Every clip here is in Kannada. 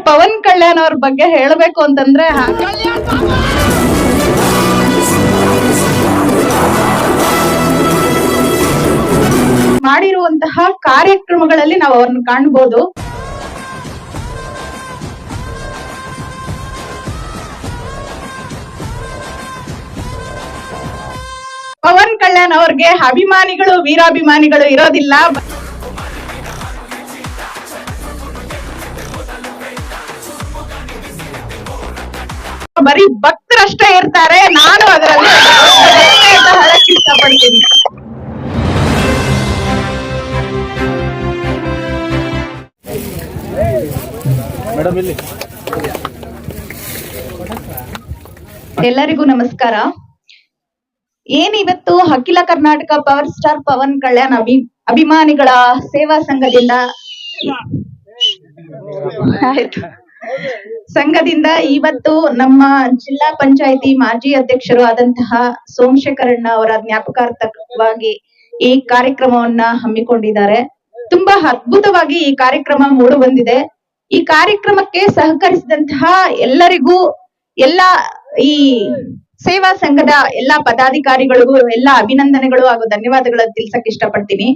ಪವನ್ ಕಲ್ಯಾಣ್ ಅವ್ರ ಬಗ್ಗೆ ಹೇಳಬೇಕು ಅಂತಂದ್ರೆ ಮಾಡಿರುವಂತಹ ಕಾರ್ಯಕ್ರಮಗಳಲ್ಲಿ ನಾವು ಅವ್ರನ್ನ ಕಾಣ್ಬೋದು. ಪವನ್ ಕಲ್ಯಾಣ್ ಅವ್ರಿಗೆ ಅಭಿಮಾನಿಗಳು ವೀರಾಭಿಮಾನಿಗಳು ಇರೋದಿಲ್ಲ. ಬರೀ ಭಕ್ತರಷ್ಟೇ ಇರ್ತಾರೆ. ನಾನು ಅದರಲ್ಲಿ ಹೇಳಕ್ ಇಷ್ಟಪಡ್ತೀನಿ. ಎಲ್ಲರಿಗೂ ನಮಸ್ಕಾರ. ಏನಿವತ್ತು ಅಖಿಲ ಕರ್ನಾಟಕ ಪವರ್ ಸ್ಟಾರ್ ಪವನ್ ಕಲ್ಯಾಣ್ ಅಭಿಮಾನಿಗಳ ಸೇವಾ ಸಂಘದಿಂದ ಇವತ್ತು ನಮ್ಮ ಜಿಲ್ಲಾ ಪಂಚಾಯಿತಿ ಮಾಜಿ ಅಧ್ಯಕ್ಷರು ಆದಂತಹ ಸೋಮಶೇಖರಣ್ಣ ಅವರ ಜ್ಞಾಪಕಾರ್ಥವಾಗಿ ಈ ಕಾರ್ಯಕ್ರಮವನ್ನ ಹಮ್ಮಿಕೊಂಡಿದ್ದಾರೆ. ತುಂಬಾ ಅದ್ಭುತವಾಗಿ ಈ ಕಾರ್ಯಕ್ರಮ ಮೂಡು ಬಂದಿದೆ. ಈ ಕಾರ್ಯಕ್ರಮಕ್ಕೆ ಸಹಕರಿಸಿದಂತಹ ಎಲ್ಲರಿಗೂ, ಈ ಸೇವಾ ಸಂಘದ ಎಲ್ಲಾ ಪದಾಧಿಕಾರಿಗಳಿಗೂ ಎಲ್ಲಾ ಅಭಿನಂದನೆಗಳು ಹಾಗೂ ಧನ್ಯವಾದಗಳನ್ನು ತಿಳಿಸಕ್ ಇಷ್ಟಪಡ್ತೀನಿ.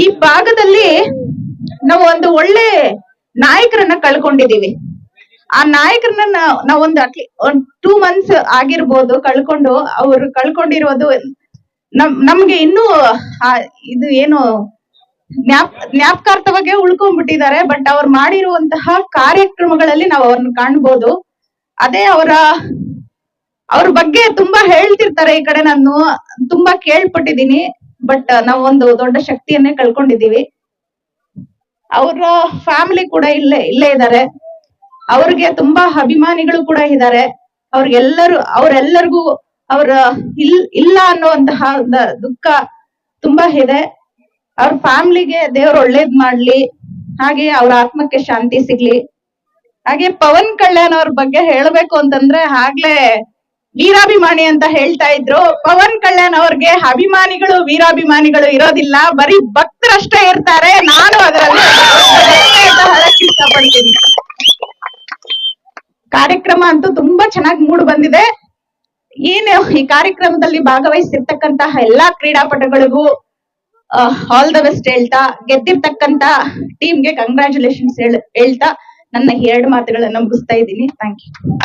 ಈ ಭಾಗದಲ್ಲಿ ನಾವು ಒಂದು ಒಳ್ಳೆ ನಾಯಕರನ್ನ ಕಳ್ಕೊಂಡಿದೀವಿ. ಆ ನಾಯಕರನ್ನ ನಾವೊಂದು 2 months ಆಗಿರ್ಬೋದು ಕಳ್ಕೊಂಡು. ಅವ್ರು ಕಳ್ಕೊಂಡಿರೋದು ನಮ್ಗೆ ಇನ್ನೂ ಇದು ಏನು ಜ್ಞಾಪಕಾರ್ಥವಾಗಿ ಉಳ್ಕೊಂಡ್ಬಿಟ್ಟಿದ್ದಾರೆ. ಬಟ್ ಅವ್ರು ಮಾಡಿರುವಂತಹ ಕಾರ್ಯಕ್ರಮಗಳಲ್ಲಿ ನಾವು ಅವ್ರನ್ನ ಕಾಣ್ಬೋದು. ಅದೇ ಅವ್ರ ಬಗ್ಗೆ ತುಂಬಾ ಹೇಳ್ತಿರ್ತಾರೆ. ಈ ಕಡೆ ನಾನು ತುಂಬಾ ಕೇಳ್ಪಟ್ಟಿದೀನಿ. ಬಟ್ ನಾವು ಒಂದು ದೊಡ್ಡ ಶಕ್ತಿಯನ್ನೇ ಕಳ್ಕೊಂಡಿದೀವಿ. ಅವರ ಫ್ಯಾಮಿಲಿ ಕೂಡ ಇಲ್ಲೇ ಇದ್ದಾರೆ. ಅವ್ರಿಗೆ ತುಂಬಾ ಅಭಿಮಾನಿಗಳು ಕೂಡ ಇದ್ದಾರೆ. ಅವರೆಲ್ಲರಿಗೂ ಅವ್ರ ಇಲ್ಲ ಅನ್ನುವಂತಹ ದುಃಖ ತುಂಬಾ ಇದೆ. ಅವ್ರ ಫ್ಯಾಮಿಲಿಗೆ ದೇವ್ರು ಒಳ್ಳೇದ್ ಮಾಡ್ಲಿ, ಹಾಗೆ ಅವ್ರ ಆತ್ಮಕ್ಕೆ ಶಾಂತಿ ಸಿಗ್ಲಿ. ಹಾಗೆ ಪವನ್ ಕಲ್ಯಾಣ್ ಅವ್ರ ಬಗ್ಗೆ ಹೇಳಬೇಕು ಅಂತಂದ್ರೆ ಆಗ್ಲೇ ವೀರಾಭಿಮಾನಿ ಅಂತ ಹೇಳ್ತಾ ಇದ್ರು. ಪವನ್ ಕಲ್ಯಾಣ್ ಅವ್ರಿಗೆ ಅಭಿಮಾನಿಗಳು ವೀರಾಭಿಮಾನಿಗಳು ಇರೋದಿಲ್ಲ. ಬರೀ ಭಕ್ತರಷ್ಟೇ ಇರ್ತಾರೆ. ನಾನು ಅದರಲ್ಲಿ ಹೇಳಕ್ ಇಷ್ಟಪಡ್ತೀನಿ. ಕಾರ್ಯಕ್ರಮ ಅಂತೂ ತುಂಬಾ ಚೆನ್ನಾಗಿ ಮೂಡ್ ಬಂದಿದೆ. ಏನು ಈ ಕಾರ್ಯಕ್ರಮದಲ್ಲಿ ಭಾಗವಹಿಸಿರ್ತಕ್ಕಂತಹ ಎಲ್ಲಾ ಕ್ರೀಡಾಪಟುಗಳಿಗೂ ಆಲ್ ದ ಬೆಸ್ಟ್ ಹೇಳ್ತಾ, ಗೆದ್ದಿರ್ತಕ್ಕಂತ ಟೀಮ್ಗೆ ಕಂಗ್ರಾಚುಲೇಷನ್ಸ್ ಹೇಳ್ತಾ ನನ್ನ 2 ಮಾತುಗಳನ್ನ ಮುಗಿಸ್ತಾ ಇದ್ದೀನಿ. Thank you.